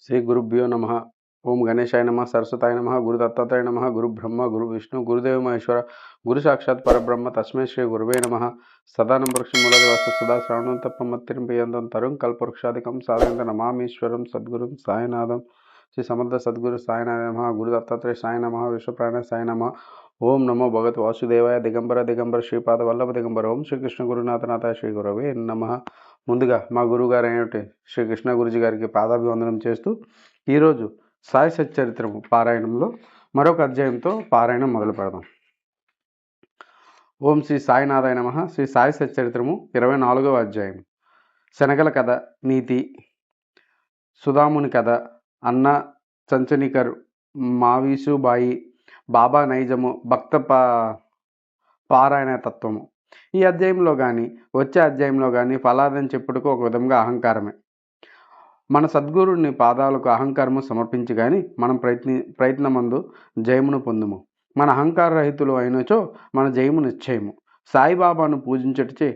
శ్రీ గురుభ్యో నమ. ఓం గణేశాయ నమ, సరస్వతాయ నమ, గురు దత్తాత్రేయ నమ, గురు బ్రహ్మ గురు విష్ణు గురుదేవ మహేశ్వర గురు సాక్షాత్ పరబ్రహ్మ తస్మై శ్రీ గురువే నమ. సదానం వృక్షం మూలదివాస సదా శ్రవణం తప్పమత్తిరింపయంతం తరుం కల్పవృక్షాధికం సాధయంత నమామీశ్వరం సద్గురుం సాయినాథం. శ్రీ సమర్థ సద్గురు సాయినాథ నమ, గురు దత్తాత్రేయ సాయి నమ, విశ్వప్రాణ సాయి నమ. ఓం నమో భగవత్ వాసుదేవాయ దిగంబర దిగంబర శ్రీపాద వల్లభ దిగంబర ఓం శ్రీకృష్ణ గురునాథనాథ శ్రీ గురవే నమ. ముందుగా మా గురువుగారు అయినటువంటి శ్రీ కృష్ణ గురుజీ గారికి పాదాభివందనం చేస్తూ ఈరోజు సాయి సచ్చరిత్రము పారాయణంలో మరొక అధ్యాయంతో పారాయణం మొదలు పెడదాం. ఓం శ్రీ సాయినాథాయ నమ. శ్రీ సాయి సచ్చరిత్రము 24వ అధ్యాయం. శనగల కథ, నీతి, సుధాముని కథ, అన్న చంచనికర్, మావీసుబాయి, బాబా నైజము, భక్త పారాయణ తత్వము. ఈ అధ్యాయంలో కానీ వచ్చే అధ్యాయంలో కానీ ఫలాదని చెప్పుటకు ఒక విధంగా అహంకారమే. మన సద్గురుని పాదాలకు అహంకారము సమర్పించి కానీ మనం ప్రయత్నమందు జయమును పొందుము. మన అహంకార రహితులు అయినచో మన జయము నిశ్చయము. సాయిబాబాను పూజించటచే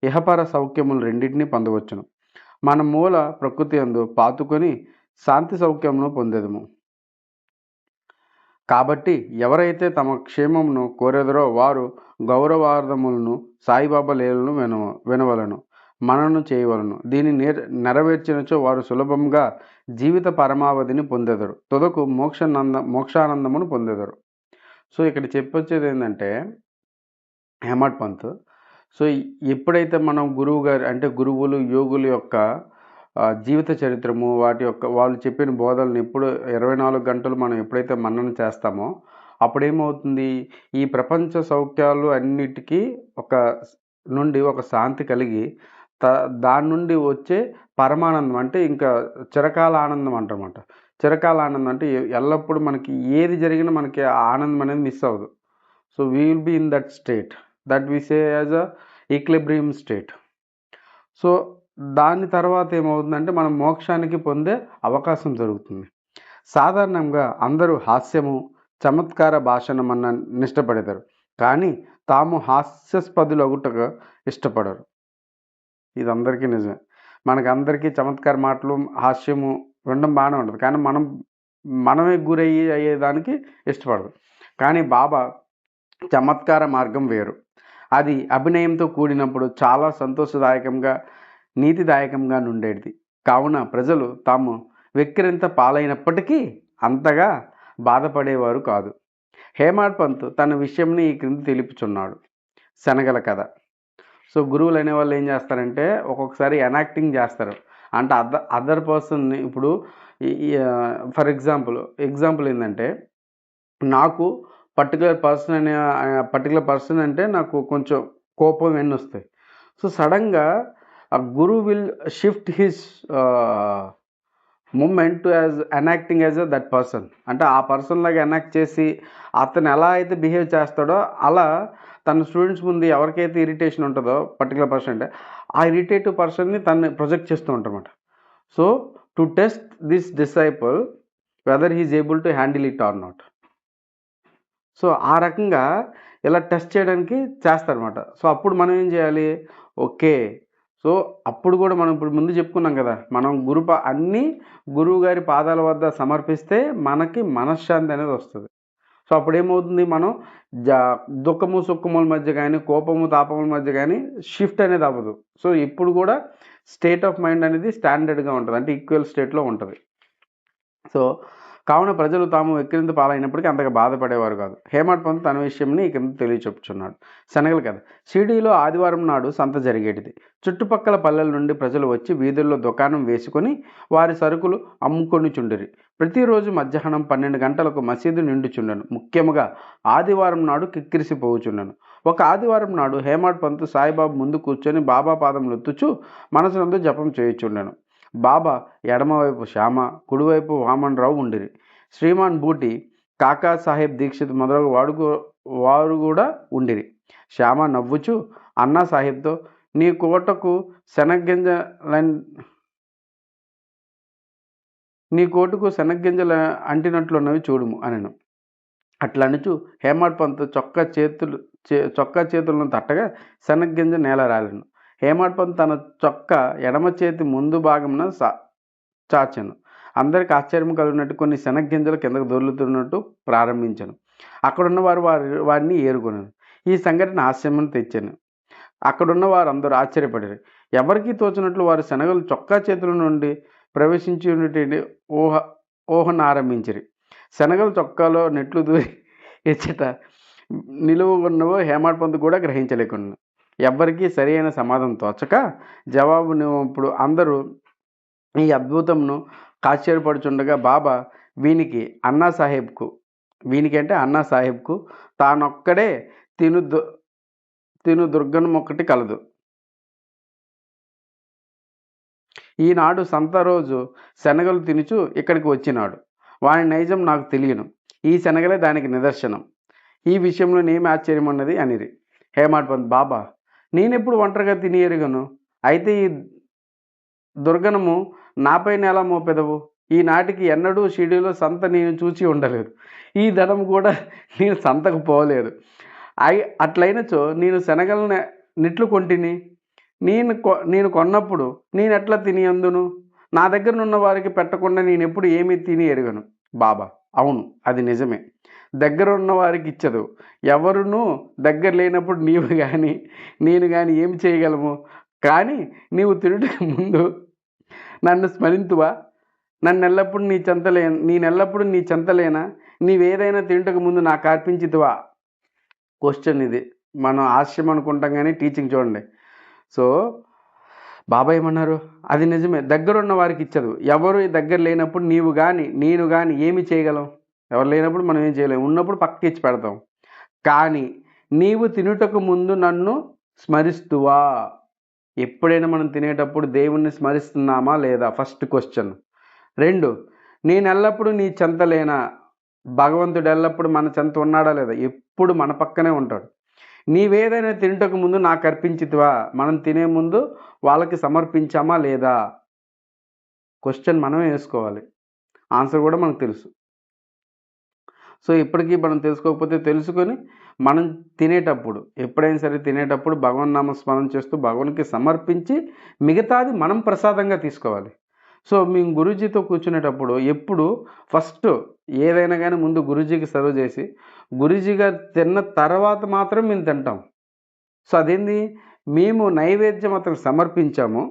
ఇహపర సౌఖ్యములు రెండింటినీ పొందవచ్చును. మన మూల ప్రకృతి యందు పాతుకొని శాంతి సౌఖ్యమును పొందేదము. కాబట్టి ఎవరైతే తమ క్షేమమును కోరెదరో వారు గౌరవార్థములను సాయిబాబా లీలను వినవలను, మనను చేయవలను. దీన్ని నెరవేర్చినచో వారు సులభంగా జీవిత పరమావధిని పొందెదరు, తుదకు మోక్షానందమును పొందెదరు. సో ఇక్కడ చెప్పొచ్చేది ఏంటంటే హేమట్ పంత్. సో ఎప్పుడైతే మనం గురువు గారు అంటే గురువులు యోగుల యొక్క జీవిత చరిత్రము వాళ్ళు చెప్పిన బోధనలు ఎప్పుడు 24 గంటలు మనం ఎప్పుడైతే మన్నన చేస్తామో అప్పుడేమవుతుంది, ఈ ప్రపంచ సౌఖ్యాలు అన్నిటికీ ఒక శాంతి కలిగి దాని నుండి వచ్చే పరమానందం అంటే ఇంకా చిరకాల ఆనందం అంటమాట. చిరకాల ఆనందం అంటే ఎల్లప్పుడూ మనకి ఏది జరిగినా మనకి ఆనందం అనేది మిస్ అవ్వదు. So we will be in that state that we say as a equilibrium state. So దాని తర్వాత ఏమవుతుందంటే మనం మోక్షానికి పొందే అవకాశం జరుగుతుంది. సాధారణంగా అందరూ హాస్యము చమత్కార భాషణమన్న ఇష్టపడతారు, కానీ తాము హాస్యాస్పదులు అగుటగా ఇష్టపడరు. ఇది అందరికీ నిజమే. మనకందరికీ చమత్కార మాటలు హాస్యము వినడం బాగానే ఉంటుంది, కానీ మనమే అయ్యేదానికి ఇష్టపడదు. కానీ బాబా చమత్కార మార్గం వేరు. అది అభినయంతో కూడినప్పుడు చాలా సంతోషదాయకంగా నీతిదాయకంగా నుండేది. కావున ప్రజలు తాము వెక్కిరింత పాలైనప్పటికీ అంతగా బాధపడేవారు కాదు. హేమట్ పంత్ తన విషయంని ఈ క్రింది తెలుపుచున్నాడు. శనగల కథ. సో గురువులు అనేవాళ్ళు ఏం చేస్తారంటే ఒక్కొక్కసారి ఎనాక్టింగ్ చేస్తారు. అంటే అదర్ పర్సన్ని ఇప్పుడు ఫర్ ఎగ్జాంపుల్ ఏంటంటే నాకు పర్టికులర్ పర్సన్ అంటే నాకు కొంచెం కోపం ఎన్ని వస్తాయి. సో సడన్గా a guru will shift his moment to as enacting as that person. అంటే ఆ పర్సన్ లాగా ఎనాక్ట్ చేసి అతను ఎలా అయితే బిహేవ్ చేస్తాడో అలా తన స్టూడెంట్స్ ముందు ఎవరికైతే ఇరిటేషన్ ఉంటుందో పర్టికులర్ పర్సన్ అంటే ఆ ఇరిటేటివ్ పర్సన్ని తను ప్రొజెక్ట్ చేస్తూ ఉంటారన్నమాట. So to test this disciple whether he is able to handle it or not. So ఆ రకంగా ఇలా టెస్ట్ చేయడానికి చేస్తారన్నమాట. సో అప్పుడు మనం ఏం చేయాలి, ఓకే. సో అప్పుడు కూడా మనం ఇప్పుడు ముందు చెప్పుకున్నాం కదా, మనం అన్నీ గురువు గారి పాదాల వద్ద సమర్పిస్తే మనకి మనశ్శాంతి అనేది వస్తుంది. సో అప్పుడు ఏమవుతుంది, మనం దుఃఖము సుఖముల మధ్య కానీ కోపము తాపముల మధ్య కానీ షిఫ్ట్ అనేది అవ్వదు. సో ఇప్పుడు కూడా స్టేట్ ఆఫ్ మైండ్ అనేది స్టాండర్డ్గా ఉంటుంది, అంటే ఈక్వల్ స్టేట్లో ఉంటుంది. సో కావున ప్రజలు తాము వెక్కిరింత పాలైనప్పటికీ అంతగా బాధపడేవారు కాదు. హేమట్ పంత్ తన విషయంని ఇక్కడ తెలియచెప్పుచున్నాడు. శనగల కథ. షిరిడీలో ఆదివారం నాడు సంత జరిగేటిది. చుట్టుపక్కల పల్లెల నుండి ప్రజలు వచ్చి వీధుల్లో దుకాణం వేసుకొని వారి సరుకులు అమ్ముకొనిచుండిరి. ప్రతిరోజు మధ్యాహ్నం 12 గంటలకు మసీదు నిండుచుండెను. ముఖ్యంగా ఆదివారం నాడు కిక్కిరిసిపోవుచుండెను. ఒక ఆదివారం నాడు హేమట్ పంత్ సాయిబాబు ముందు కూర్చొని బాబా పాదములు ఎత్తుచు మనసునందు జపం చేయుచుండెను. బాబా ఎడమవైపు శ్యామ, కుడివైపు వామన్ రావు ఉండిరి. శ్రీమాన్ బూటి, కాకా సాహెబ్ దీక్షిత్ మొదలగు వారు కూడా ఉండిరి. శ్యామ నవ్వుచు అన్నా సాహెబ్తో, నీ కోటకు శనగ్గింజలు అంటినట్లున్నవి చూడుము అనెను. అట్లనుచు హేమట్ పంత్ చొక్కా చేతులను తట్టగా శనగ్గింజ నేల రాలెను. హేమట్ పంత్ తన చొక్కా ఎడమ చేతి ముందు భాగమున చాచెను. అందరికి ఆశ్చర్యం కలిగినట్టు కొన్ని శనగ్గింజలు కిందకు దొర్లుతున్నట్టు ప్రారంభించెను. అక్కడున్న వారిని ఏరుకొనెను. ఈ సంఘటన హాస్యమును తెచ్చెను. అక్కడున్న వారందరూ ఆశ్చర్యపడిరి. ఎవరికీ తోచినట్లు వారు శనగలు చొక్కా చేతుల నుండి ప్రవేశించి ఊహనారంభించిరి. శనగలు చొక్కాలో నెట్లు దూరి ఎచ్చట నిలువగొన్నవో హేమాడ్ పంతు కూడా గ్రహించలేకున్నాను. ఎవ్వరికీ సరి అయిన సమాధానం తోచక జవాబునివ్వప్పుడు అందరూ ఈ అద్భుతంను ఆశ్చర్యపడుచుండగా బాబా వీనికి అంటే అన్నా సాహెబ్కు తానొక్కడే తిను దుర్గణం ఒక్కటి కలదు. ఈనాడు సంత రోజు శనగలు తినుచు ఇక్కడికి వచ్చినాడు. వాని నైజం నాకు తెలియను. ఈ శనగలే దానికి నిదర్శనం. ఈ విషయంలో నేమి ఆశ్చర్యం ఉన్నది అనిరి. హేమాడ్ పంత్ బాబా నేనెప్పుడు ఒంటరిగా తిని ఎరుగను. అయితే ఈ దుర్గణము నాపైన ఎలా మోపెదవు? ఈనాటికి ఎన్నడూ షిరిడీలో సంత నేను చూచి ఉండలేదు. ఈ ధనం కూడా నేను సంతకు పోలేదు. అట్లయినచో నేను శనగలను నెట్లు కొంటిని. నేను కొన్నప్పుడు నేనెట్లా తిని అందును? నా దగ్గరనున్న వారికి పెట్టకుండా నేనెప్పుడు ఏమీ తిని ఎరుగను. బాబా అవును, అది నిజమే. దగ్గర ఉన్న వారికి ఇచ్చదు. ఎవరునూ దగ్గర లేనప్పుడు నీవు కానీ నేను కానీ ఏమి చేయగలము? కానీ నీవు తినుటకు ముందు నన్ను స్మరింతువా? నేనెల్లప్పుడు నీ చెంతలేనా? నీవేదైనా తినుటకు ముందు నాకు అర్పించితివా? క్వశ్చన్ ఇది. మనం హాస్యం అనుకుంటాం కానీ టీచింగ్ చూడండి. సో బాబా ఏమన్నారు? అది నిజమే, దగ్గరున్న వారికి ఇచ్చదు. ఎవరు దగ్గర లేనప్పుడు నీవు కానీ నేను కానీ ఏమి చేయగలం? ఎవరు లేనప్పుడు మనం ఏం చేయలేము. ఉన్నప్పుడు పక్కకి ఇచ్చి పెడతాం. కానీ నీవు తినుటకు ముందు నన్ను స్మరిస్తువా? ఎప్పుడైనా మనం తినేటప్పుడు దేవుణ్ణి స్మరిస్తున్నామా లేదా? First question. 2, నేను ఎల్లప్పుడూ నీ చెంతలేనా? భగవంతుడు ఎల్లప్పుడు మన చెంత ఉన్నాడా లేదా? ఎప్పుడు మన పక్కనే ఉంటాడు. నీవేదైనా తినుటకు ముందు నాకు అర్పించితివా? మనం తినే ముందు వాళ్ళకి సమర్పించామా లేదా? క్వశ్చన్ మనమే వేసుకోవాలి. ఆన్సర్ కూడా మనకు తెలుసు. సో ఇప్పటికీ మనం తెలుసుకోకపోతే తెలుసుకొని మనం తినేటప్పుడు ఎప్పుడైనా సరే తినేటప్పుడు భగవన్నామ స్మరణ చేస్తూ భగవానికి సమర్పించి మిగతాది మనం ప్రసాదంగా తీసుకోవాలి. సో మేము గురూజీతో కూర్చునేటప్పుడు ఎప్పుడు ఫస్ట్ ఏదైనా కానీ ముందు గురూజీకి సర్వ్ చేసి గురూజీ గారు తిన్న తర్వాత మాత్రం మేము తింటాం. సో అదేంది, మేము నైవేద్యం అతనికి సమర్పించాము.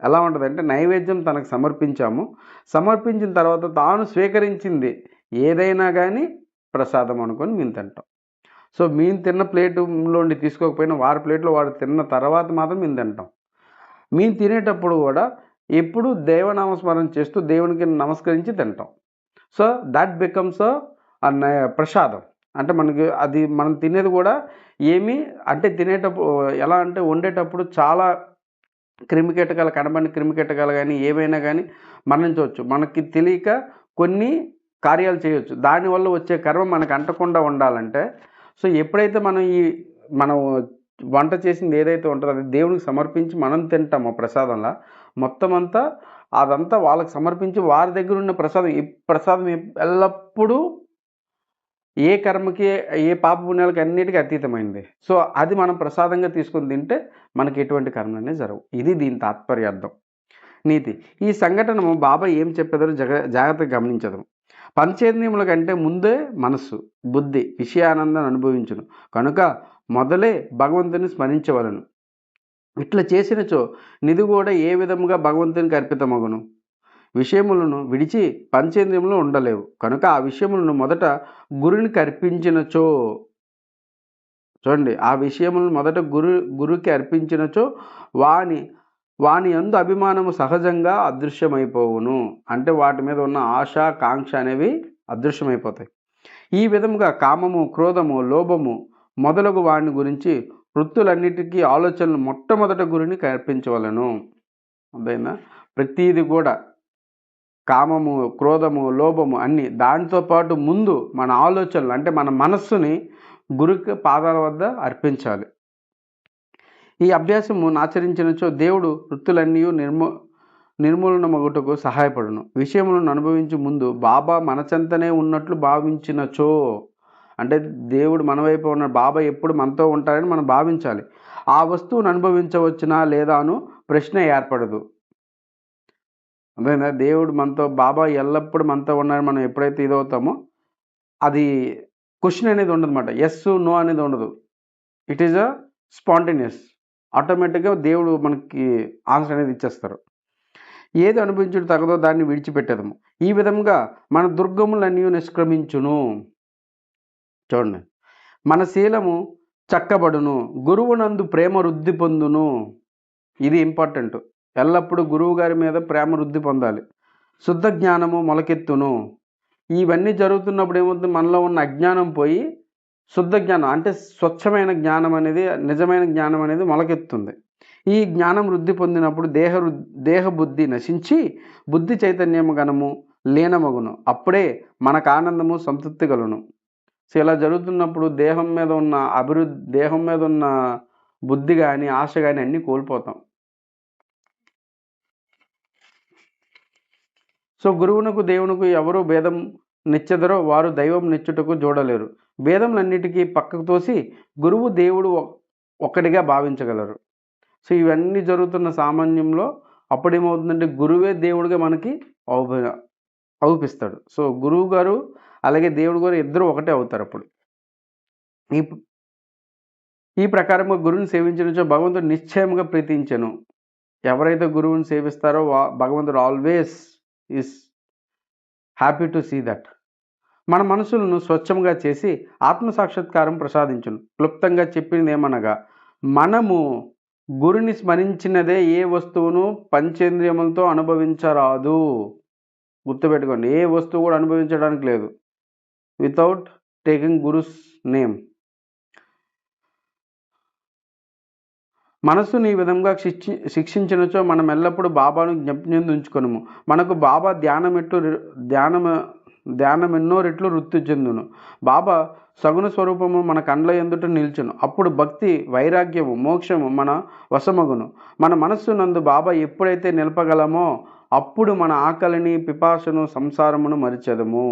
ఎలా ఉంటుందంటే నైవేద్యం తనకు సమర్పించిన తర్వాత తాను స్వీకరించింది ఏదైనా కానీ ప్రసాదం అనుకొని మేము తింటాం. సో మేము తిన్న ప్లేటులోండి తీసుకోకపోయినా వారి ప్లేట్లో వాడు తిన్న తర్వాత మాత్రం మేము తింటాం. మేము తినేటప్పుడు కూడా ఎప్పుడు దేవనామస్మరణ చేస్తూ దేవునికి నమస్కరించి తింటాం. సో దట్ బికమ్స్ ప్రసాదం. అంటే మనకి అది మనం తినేది కూడా ఏమి అంటే తినేటప్పుడు ఎలా అంటే వండేటప్పుడు చాలా క్రిమికీటకాలు కనబడిన క్రిమికీటకాలు కానీ ఏవైనా కానీ మరణించవచ్చు. మనకి తెలియక కొన్ని కార్యాలు చేయవచ్చు. దానివల్ల వచ్చే కర్మ మనకు అంటకుండా ఉండాలంటే సో ఎప్పుడైతే మనం వంట చేసింది ఏదైతే ఉంటుందో అది దేవునికి సమర్పించి మనం తింటామో ప్రసాదంలా మొత్తం అంతా అదంతా వాళ్ళకి సమర్పించి వారి దగ్గర ఉన్న ప్రసాదం ఎల్లప్పుడూ ఏ కర్మకి ఏ పాప పుణ్యాలకి అన్నిటికీ అతీతమైంది. సో అది మనం ప్రసాదంగా తీసుకొని తింటే మనకి ఎటువంటి కర్మలనే జరగవు. ఇది దీని తాత్పర్యార్థం. నీతి. ఈ సంఘటన బాబా ఏం చెప్పేదో జాగ్రత్తగా గమనించదు. పంచేంద్రియముల కంటే ముందే మనస్సు బుద్ధి విషయానందాన్ని అనుభవించును కనుక మొదలే భగవంతుని స్మరించవలను. ఇట్లా చేసినచో నిధి కూడా ఏ విధముగా భగవంతునికి అర్పితమగును. విషయములను విడిచి పంచేంద్రియములు ఉండలేవు కనుక ఆ విషయములను మొదట గురునికి అర్పించినచో చూడండి, ఆ విషయములను మొదట గురుకి అర్పించినచో వాని యందు అభిమానము సహజంగా అదృశ్యమైపోవును. అంటే వాటి మీద ఉన్న ఆశ కాంక్ష అనేవి అదృశ్యమైపోతాయి. ఈ విధముగా కామము క్రోధము లోభము మొదలగు వాడిని గురించి వృత్తులన్నిటికీ ఆలోచనలు మొట్టమొదట గురునికి అర్పించవలను. అదేనా ప్రతీది కూడా కామము క్రోధము లోభము అన్నీ దాంతోపాటు ముందు మన ఆలోచనలు అంటే మన మనస్సుని గురుకి పాదాల వద్ద అర్పించాలి. ఈ అభ్యాసము ఆచరించినచో దేవుడు వృత్తులన్నీ నిర్మూలనమగుటకు సహాయపడును. విషయములను అనుభవించి ముందు బాబా మన చెంతనే ఉన్నట్లు భావించినచో అంటే దేవుడు మన వైపు ఉన్న బాబా ఎప్పుడు మనతో ఉంటారని మనం భావించాలి. ఆ వస్తువును అనుభవించవచ్చునా లేదా అను ప్రశ్న ఏర్పడదు. అదేనా దేవుడు మనతో బాబా ఎల్లప్పుడూ మనతో ఉన్నారని మనం ఎప్పుడైతే ఇదవుతామో అది క్వశ్చన్ అనేది ఉండదన్నమాట. ఎస్, నో అనేది ఉండదు. It is a spontaneous. ఆటోమేటిక్‌గా దేవుడు మనకి ఆన్సర్ అనేది ఇచ్చేస్తారు. ఏది అనుభవించుట తగదో దాన్ని విడిచిపెట్టెదము. ఈ విధముగా మన దుర్గములన్నీ నిష్క్రమించును. చూడండి. మన శీలము చక్కబడును. గురువునందు ప్రేమ వృద్ధి పొందును. ఇది ఇంపార్టెంట్. ఎల్లప్పుడూ గురువు గారి మీద ప్రేమ వృద్ధి పొందాలి. శుద్ధ జ్ఞానము మొలకెత్తును. ఇవన్నీ జరుగుతున్నప్పుడు ఏమవుతుంది, మనలో ఉన్న అజ్ఞానం పోయి శుద్ధ జ్ఞానం అంటే స్వచ్ఛమైన జ్ఞానం అనేది, నిజమైన జ్ఞానం అనేది మొలకెత్తుంది. ఈ జ్ఞానం వృద్ధి పొందినప్పుడు దేహ బుద్ధి నశించి బుద్ధి చైతన్యము గణము లీనమగును. అప్పుడే మనకు ఆనందము సంతృప్తి కలుగును. సో ఇలా జరుగుతున్నప్పుడు దేహం మీద ఉన్న బుద్ధి కానీ ఆశ కానీ అన్నీ కోల్పోతాం. సో గురువునకు దేవునకు ఎవరు భేదం నిచ్చెదరో వారు దైవం నిచ్చుటకు చూడలేరు. భేదములన్నిటికీ పక్కకు తోసి గురువు దేవుడు ఒక్కటిగా భావించగలరు. సో ఇవన్నీ జరుగుతున్న సామాన్యంలో అప్పుడేమవుతుందంటే గురువే దేవుడిగా మనకి అవుపిస్తాడు. సో గురువు గారు అలాగే దేవుడు గారు ఇద్దరు ఒకటే అవుతారు. అప్పుడు ఈ ప్రకారంగా గురువుని సేవించినచో భగవంతుడు నిశ్చయంగా ప్రీతించెను. ఎవరైతే గురువుని సేవిస్తారో భగవంతుడు always is happy to see that. మన మనసులను స్వచ్ఛంగా చేసి ఆత్మసాక్షాత్కారం ప్రసాదించును. క్లుప్తంగా చెప్పింది ఏమనగా, మనము గురుని స్మరించినదే ఏ వస్తువును పంచేంద్రియములతో అనుభవించరాదు. గుర్తుపెట్టుకోండి, ఏ వస్తువు కూడా అనుభవించడానికి లేదు వితౌట్ టేకింగ్ గురుస్ నేమ్. మనస్సును ఈ విధంగా శిక్షించినచో మనం ఎల్లప్పుడూ బాబాను జ్ఞప్తిని ఉంచుకొనుము. మనకు బాబా ధ్యానమెన్నో రెట్లు వృత్తి చెందును. బాబా సగుణ స్వరూపము మన కండ్ల ఎదుట నిల్చును. అప్పుడు భక్తి, వైరాగ్యము, మోక్షము మన వశమగును. మన మనస్సునందు బాబా ఎప్పుడైతే నిలపగలమో అప్పుడు మన ఆకలిని, పిపాసను, సంసారమును మరిచెదము.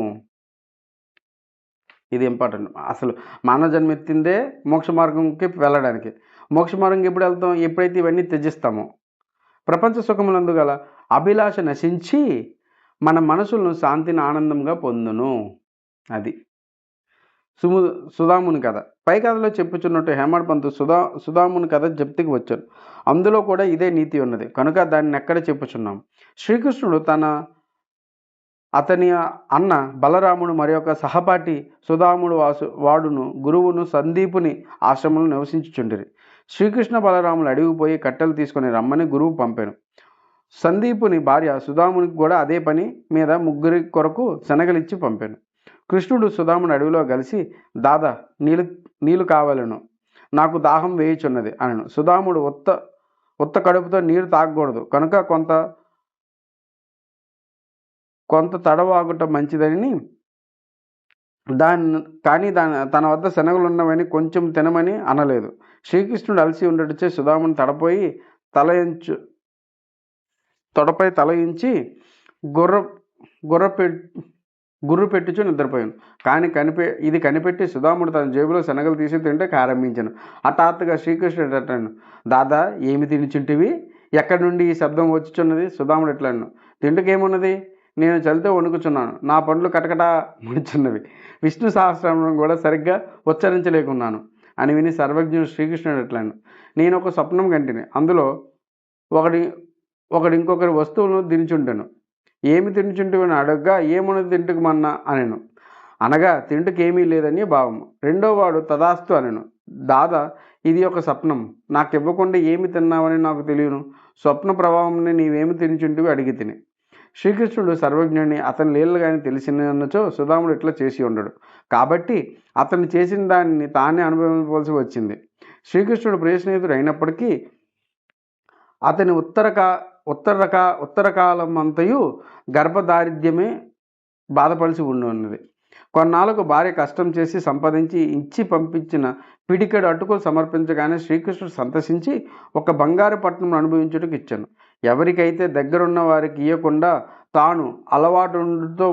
ఇది ఇంపార్టెంట్. అసలు మానవ జన్మ ఎత్తిందే మోక్ష మార్గంకి వెళ్ళడానికి. మోక్ష మార్గంకి ఎప్పుడు వెళ్తాం? ఎప్పుడైతే ఇవన్నీ త్యజిస్తామో. ప్రపంచ సుఖములందు గల అభిలాష నశించి మన మనసులను శాంతిని ఆనందంగా పొందును. అది సుధాముని కథ. పై కథలో చెప్పుచున్నట్టు హేమడ్ పంతు సుధాముని కథ జప్తికి వచ్చారు. అందులో కూడా ఇదే నీతి ఉన్నది కనుక దాన్ని ఎక్కడ చెప్పుచున్నాం. శ్రీకృష్ణుడు అతని అన్న బలరాముడు మరి యొక్క సహపాఠి సుధాముడు వాడును గురువును సందీపుని ఆశ్రమంలో నివసించుచుండిరి. శ్రీకృష్ణ బలరాములు అడిగిపోయి కట్టెలు తీసుకొని రమ్మని గురువు పంపాను. సందీపుని భార్య సుధామునికి కూడా అదే పని మీద 3 కొరకు శనగలిచ్చి పంపాను. కృష్ణుడు సుధాముని అడవిలో కలిసి, దాదా నీళ్ళు కావాలను, నాకు దాహం వేయుచున్నది అనను. సుధాముడు ఉత్త కడుపుతో నీరు తాగకూడదు కనుక కొంత తడవాగుట మంచిదని తన వద్ద శనగలున్నవని కొంచెం తినమని అనలేదు. శ్రీకృష్ణుడు అలసి ఉండటచే సుధాముని తొడపై తలయించి గుర్రు పెట్టుచు నిద్రపోయాను. కానీ ఇది కనిపెట్టి సుధాముడు తన జేబులో శనగలు తీసి తింటే ఆరంభించాను. హఠాత్తుగా శ్రీకృష్ణుడు అట్టాను, దాదా ఏమి తినిచుంటివి? ఎక్కడి నుండి ఈ శబ్దం వచ్చుచున్నది? సుధాముడు ఎట్లాను, తింటుకేమున్నది, నేను చలితో వణుకుచున్నాను, నా పండ్లు కటకటా ముడుచున్నవి, విష్ణు సహస్రనామం కూడా సరిగ్గా ఉచ్చరించలేకున్నాను అని విని సర్వజ్ఞుడు శ్రీకృష్ణుడు ఎట్లాను, నేను ఒక స్వప్నం కంటిని. అందులో ఒకడు ఇంకొకరి వస్తువులను తినిచుంటాను. ఏమి తినిచుంటివని అడగగా ఏమున్నది తింటుకమన్నా అనెను. అనగా తింటుకేమీ లేదని భావము. రెండో వాడు తదాస్తు అనెను. దాదా ఇది ఒక స్వప్నం, నాకు ఇవ్వకుండా ఏమి తిన్నావని నాకు తెలియను. స్వప్న ప్రభావంని నీవేమి తినిచుంటివి అడిగి తిని. శ్రీకృష్ణుడు సర్వజ్ఞుని, అతని లీలలు కానీ తెలిసినచో సుధాముడు ఇట్లా చేసి ఉండడు. కాబట్టి అతను చేసిన దాన్ని తానే అనుభవించవలసి వచ్చింది. శ్రీకృష్ణుడు ప్రియ స్నేహితుడు అయినప్పటికీ అతని ఉత్తర కాలం అంతయు గర్భదారిద్ర్యమే బాధపడిసి ఉన్నది. కొన్నాళ్ళకు భార్య కష్టం చేసి సంపాదించి ఇచ్చి పంపించిన పిడికెడు అటుకులు సమర్పించగానే శ్రీకృష్ణుడు సంతసించి ఒక బంగారు పట్టణం అనుభవించుటకు ఇచ్చాను. ఎవరికైతే దగ్గరున్న వారికి ఇవ్వకుండా తాను అలవాటుతో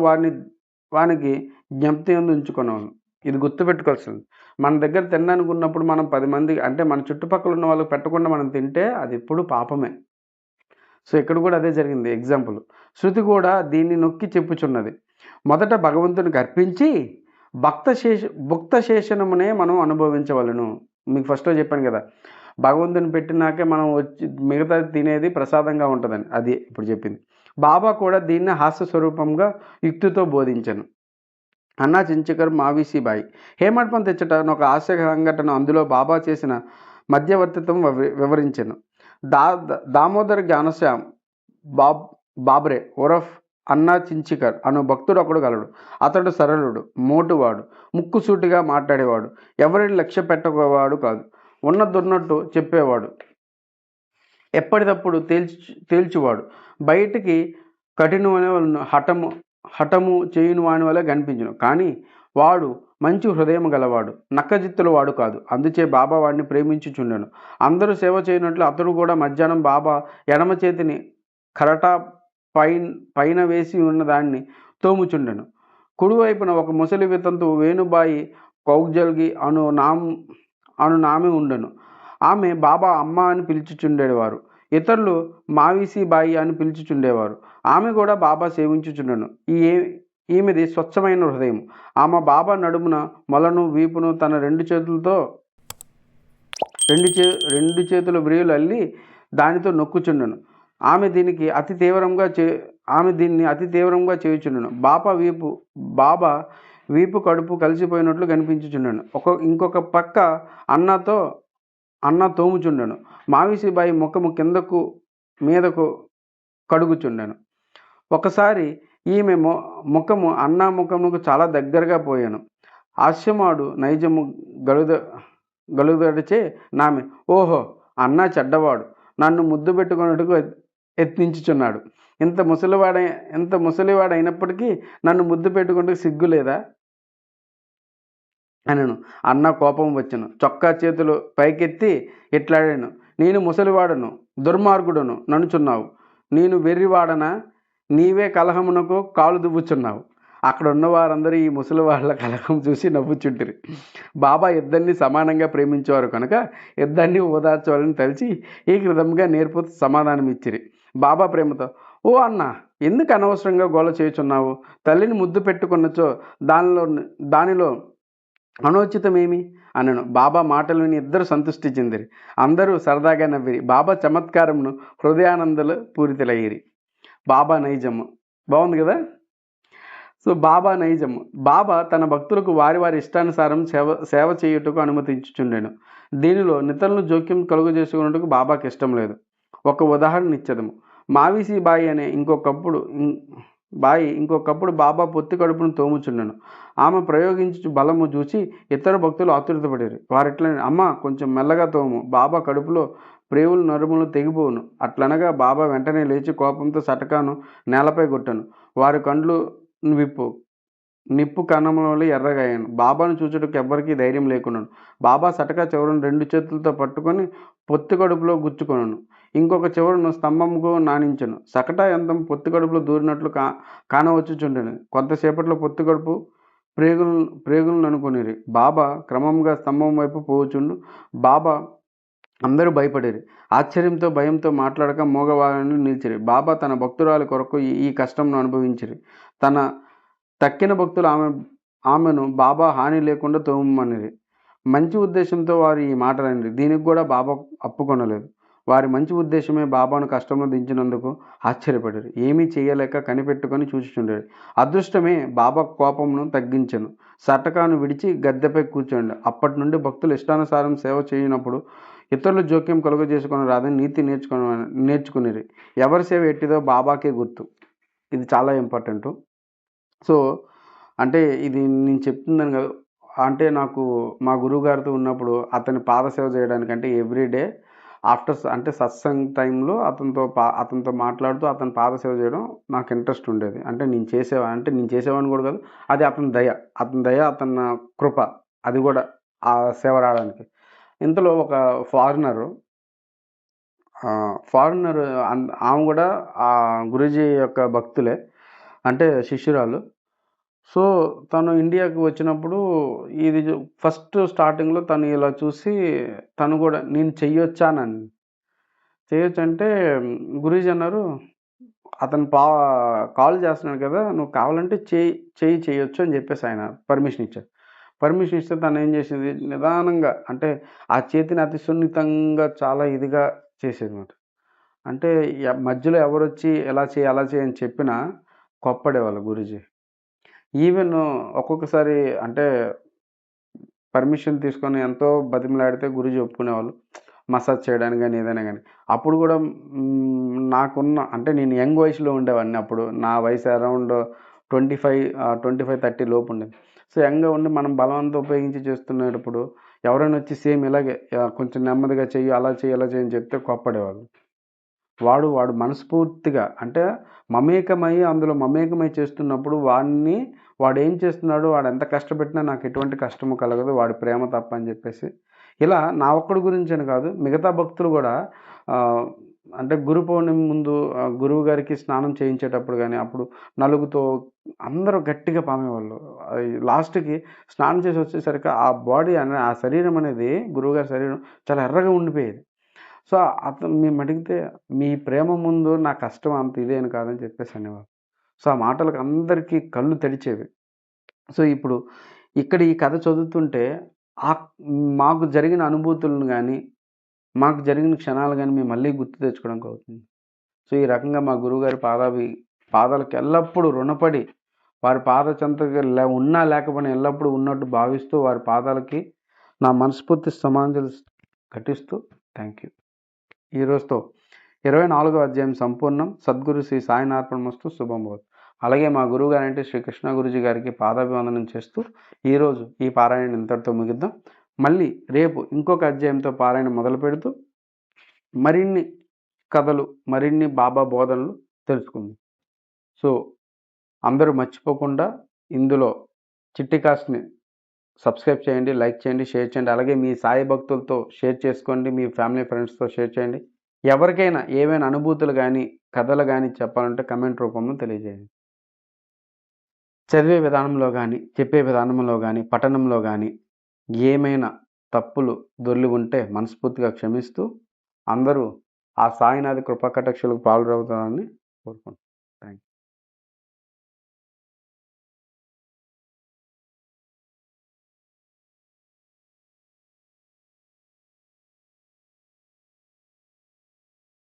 వానికి జ్ఞప్తి ఉంచుకున్నాను. ఇది గుర్తుపెట్టుకోవాల్సింది. మన దగ్గర తినడానికి ఉన్నప్పుడు మనం 10 మంది అంటే మన చుట్టుపక్కల ఉన్న వాళ్ళకి పెట్టకుండా మనం తింటే అది ఎప్పుడు పాపమే. సో ఇక్కడ కూడా అదే జరిగింది ఎగ్జాంపుల్. శృతి కూడా దీన్ని నొక్కి చెప్పుచున్నది. మొదట భగవంతునికి అర్పించి భుక్త శేషనమునే మనం అనుభవించవలను. మీకు ఫస్ట్‌లో చెప్పాను కదా! భగవంతుని పెట్టినాకే మనం వచ్చి మిగతాది తినేది ప్రసాదంగా ఉంటదని. అది ఇప్పుడు చెప్పింది. బాబా కూడా దీన్ని హాస్య స్వరూపంగా యుక్తితో బోధించెను. అన్నా చించకర్ మావిసిబాయి. హేమండ్ పంత్ ఇచ్చట ఒక హాస్య సంఘటన అందులో బాబా చేసిన మధ్యవర్తిత్వం వివరించెను. దామోదర్ జ్ఞానశ్యామ్ బాబ్రే ఉరఫ్ అన్నా చించికర్ అను భక్తుడు ఒకడు గలడు. అతడు సరళుడు, మోటువాడు, ముక్కుసూటిగా మాట్లాడేవాడు, ఎవరిని లక్ష్య పెట్టేవాడు కాదు, ఉన్నదున్నట్టు చెప్పేవాడు, ఎప్పటికప్పుడు తేల్చువాడు, బయటికి కఠినమైన హఠము చేయుని వాని వల్ల కనిపించును, కానీ వాడు మంచి హృదయం గలవాడు, నక్కజిత్తుల వాడు కాదు. అందుచే బాబా వాడిని ప్రేమించుచుండెను. అందరూ సేవ చేయనట్లు అతడు కూడా మధ్యాహ్నం బాబా ఎడమ చేతిని కరటా పైన వేసి ఉన్న దాన్ని తోముచుండెను. కుడివైపున ఒక ముసలి వితంతు వేణుబాయి కౌగ్జల్గి అను నామి ఉండెను. ఆమె బాబా అమ్మ అని పిలుచుచుండేవారు. ఇతరులు మావిసిబాయి అని పిలుచుచుండేవారు. ఆమె కూడా బాబా సేవించుచుండెను. ఈమెది స్వచ్ఛమైన హృదయం. ఆమె బాబా నడుమున మొలను వీపును తన రెండు చేతుల వ్రేయులు అల్లి దానితో నొక్కుచుండెను. ఆమె దీన్ని అతి తీవ్రంగా చేయుచుండెను. బాబా వీపు కడుపు కలిసిపోయినట్లు కనిపించుచుండెను. ఇంకొక పక్క అన్న తోముచుండెను. మావిసిబాయి ముఖము కిందకు మీదకు కడుగుచుండెను. ఒకసారి ఈమె ముఖము అన్నా ముఖముకు చాలా దగ్గరగా పోయాను. హాస్యమాడు నైజము గలుదడిచే నామె, ఓహో, అన్నా చెడ్డవాడు, నన్ను ముద్దు పెట్టుకున్నట్టుకు యత్నించుచున్నాడు. ఇంత ముసలివాడైనప్పటికీ నన్ను ముద్దు పెట్టుకుంటూ సిగ్గులేదా అనను. అన్న కోపం వచ్చెను. చొక్కా చేతులు పైకెత్తి ఇట్లాడాను, నేను ముసలివాడను, దుర్మార్గుడను ననుచున్నావు. నేను వెర్రివాడనా? నీవే కలహమునకు కాలు దువ్వుచున్నావు. అక్కడ ఉన్న వారందరూ ఈ ముసలి వాళ్ళ కలహం చూసి నవ్వుచుంటిరి. బాబా ఇద్దరిని సమానంగా ప్రేమించేవారు కనుక ఇద్దరిని ఓదార్చవాలని తలిచి ఈ విధంగా నేర్పుతూ సమాధానం ఇచ్చిరి. బాబా ప్రేమతో, ఓ అన్న, ఎందుకు అనవసరంగా గోల చేయుచున్నావు? తల్లిని ముద్దు పెట్టుకున్నచో దానిలో అనోచితమేమి అనను. బాబా మాటలు విని ఇద్దరు సంతృష్టి చెందిరి. అందరూ సరదాగా నవ్విరి. బాబా చమత్కారమును హృదయానందలు పూరితులయ్యిరి. బాబా నైజము బాగుంది కదా. సో బాబా నైజము. బాబా తన భక్తులకు వారి ఇష్టానుసారం సేవ చేయుటకు అనుమతించుచుండెను. దీనిలో నితరులను జోక్యం కలుగజేసుకున్నట్టుకు బాబాకి ఇష్టం లేదు. ఒక ఉదాహరణ ఇచ్చదము. మావిసి బాయి అనే ఇంకొకప్పుడు బాబా పొత్తి కడుపును తోముచుండెను. ఆమె ప్రయోగించు బలము చూసి ఇతర భక్తులు ఆతురతపడారు. వారిట్లా, అమ్మ కొంచెం మెల్లగా తోము, బాబా కడుపులో ప్రేవులు నరుములు తెగిపోవును. అట్లనగా బాబా వెంటనే లేచి కోపంతో సటకాను నేలపై కొట్టను. వారి కండ్లు నిప్పు కన్నముల ఎర్రగాయను. బాబాను చూచుటకు ఎవ్వరికీ ధైర్యం లేకున్నాను. బాబా సటకా చివరను రెండు చేతులతో పట్టుకొని పొత్తి కడుపులో గుచ్చుకొనను. ఇంకొక చివరను స్తంభంకు నానించను. సకటా యంత్రం పొత్తి కడుపులో దూరినట్లు కానవచ్చుచుండెను. కొంతసేపట్లో పొత్తి కడుపు ప్రేగులను అనుకునేరి. బాబా క్రమంగా స్తంభం వైపు పోవుచుండు. బాబా అందరూ భయపడేరి. ఆశ్చర్యంతో భయంతో మాట్లాడక మోగవాళ్ళని నిలిచిరి. బాబా తన భక్తురాలి కొరకు ఈ కష్టంను అనుభవించిరి. తన తక్కిన భక్తులు ఆమెను బాబా హాని లేకుండా తోమమనిరి. మంచి ఉద్దేశంతో వారు ఈ మాటలనిరి. దీనికి కూడా బాబా అప్పుకొనలేదు. వారి మంచి ఉద్దేశమే బాబాను కష్టంలో దించినందుకు ఆశ్చర్యపడారు. ఏమీ చేయలేక కనిపెట్టుకొని చూచుచుండేది. అదృష్టమే బాబా కోపమును తగ్గించెను. సటకాను విడిచి గద్దెపై కూర్చోండి. అప్పటి నుండి భక్తులు ఇష్టానుసారం సేవ చేయనప్పుడు ఇతరులు జోక్యం కలుగజేసుకొని రాదని నీతి నేర్చుకునేది. ఎవరి సేవ ఎట్టిదో బాబాకే గుర్తు. ఇది చాలా ఇంపార్టెంటు. సో అంటే ఇది నేను చెప్తున్నాను కదా, అంటే నాకు మా గురువుగారితో ఉన్నప్పుడు అతని పాదసేవ చేయడానికంటే ఎవ్రీడే అంటే సత్సంగ్ టైంలో అతనితో మాట్లాడుతూ అతని పాదసేవ చేయడం నాకు ఇంట్రెస్ట్ ఉండేది. అంటే నేను చేసేవాడిని కూడా కాదు, అది అతని దయ అతని కృప, అది కూడా ఆ సేవ రావడానికి. ఇంతలో ఒక ఫారినర్ ఆమె కూడా ఆ గురూజీ యొక్క భక్తులే, అంటే శిష్యురాలు. సో తను ఇండియాకి వచ్చినప్పుడు ఇది ఫస్ట్ స్టార్టింగ్లో తను ఇలా చూసి తను కూడా నేను చెయ్యొచ్చానని. చేయొచ్చంటే గురూజీ అన్నారు, అతను కాల్ చేస్తున్నాడు కదా! నువ్వు కావాలంటే చేయొచ్చు అని చెప్పేసి ఆయన పర్మిషన్ ఇచ్చారు. పర్మిషన్ ఇస్తే తనేం చేసింది, నిదానంగా అంటే ఆ చేతిని అతి సున్నితంగా చాలా ఇదిగా చేసేదనమాట. అంటే మధ్యలో ఎవరొచ్చి ఎలా చెయ్యి, అలా చెయ్యి అని చెప్పినా కోప్పడేవాళ్ళు గురూజీ. ఈవెన్ ఒక్కొక్కసారి అంటే పర్మిషన్ తీసుకొని ఎంతో బతిమిలాడితే గురూజీ ఒప్పుకునేవాళ్ళు. మసాజ్ చేయడానికి గాని, ఏదైనా గాని. అప్పుడు గూడా నాకున్న అంటే నేను యంగ్ వయసులో ఉండేవాడిని అప్పుడు. నా వయసు అరౌండ్ 25, 30 లోపుండేది. సో, యంగ్‌గా ఉండి మనం బలవంతం ఉపయోగించి చేస్తునేటప్పుడు ఎవరైనా వచ్చి సేమ్ ఇలాగే కొంచెం నెమ్మదిగా చెయ్యి, అలా చెయ్యి, ఇలా చెయ్యి అని చెప్తే కోప్పడేవాళ్ళు. వాడు మనస్ఫూర్తిగా అంటే అందులో మమేకమై చేస్తున్నప్పుడు వాడేం చేస్తున్నాడు, వాడెంత కష్టపెట్టినా నాకు ఎటువంటి కష్టము కలగదు. వాడి ప్రేమ తప్ప అని చెప్పేసి. ఇలా నా ఒక్కడి గురించని కాదు, మిగతా భక్తులు గూడా అంటే గురు పౌర్ణమి ముందు గురువుగారికి స్నానం చేయించేటప్పుడు గాని, అప్పుడు నలుగుతో అందరూ గట్టిగా పామేవాళ్ళు. లాస్ట్‌కి స్నానం చేసి వచ్చేసరికి ఆ బాడీ ఆ శరీరం అనేది గురువుగారి శరీరం చాలా ఎర్రగా ఉండిపోయేది. సో, మేమడిగితే, "మీ ప్రేమ ముందు నా కష్టం అంత ఇదేం కాదని" చెప్పేసి అనేవారు. సో, ఆ మాటలకు అందరికీ కళ్ళు తడిచేవి. సో, ఇప్పుడు ఇక్కడ ఈ కథ చదువుతుంటే ఆహ్, మాకు జరిగిన అనుభూతులను గాని, మాకు జరిగిన క్షణాలు గాని మేము మళ్ళీ గుర్తు తెచ్చుకోవడానికి అవుతుంది. సో, ఈ రకంగా మా గురువుగారి పాదాలకు ఎల్లప్పుడూ రుణపడి, వారి పాద చెంతకి ఉన్నా లేకపోయినా ఎల్లప్పుడూ ఉన్నట్టు భావిస్తూ, వారి పాదాలకి నా మనస్ఫూర్తి సమాంజలి ఘటిస్తూ థాంక్ యూ. ఈ రోజుతో 24వ అధ్యాయం సంపూర్ణం. సద్గురు శ్రీ సాయినార్పణమస్తు. శుభం భవతు. అలాగే మా గురువుగారంటే శ్రీ కృష్ణ గురూజీ గారికి పాదాభివందనం చేస్తూ ఈరోజు ఈ పారాయణం ఇంతటితో ముగిద్దాం. మళ్ళీ రేపు ఇంకొక అధ్యాయంతో పారాయణం మొదలుపెడుతూ మరిన్ని కథలు, మరిన్ని బాబా బోధనలు తెలుసుకుందాం. సో, అందరూ మర్చిపోకుండా ఇందులో చిట్టి కాస్ట్‌ని సబ్స్క్రైబ్ చేయండి, లైక్ చేయండి, షేర్ చేయండి. అలాగే మీ సాయి భక్తులతో షేర్ చేసుకోండి. మీ ఫ్యామిలీ, ఫ్రెండ్స్‌తో షేర్ చేయండి. ఎవరికైనా ఏవైనా అనుభూతులు గాని, కథలు గాని చెప్పాలంటే కామెంట్ రూపంలో తెలియజేయండి. చదివే విధానంలో గాని, చెప్పే విధానంలో గాని, పఠనంలో గాని ఏమైనా తప్పులు, దొర్లి ఉంటే మనస్ఫూర్తిగా క్షమిస్తూ అందరూ ఆ సాయినాథ్ కృపా కటాక్షాలకు పాల్గొనాలని కోరుకుంటున్నాను. Thank you.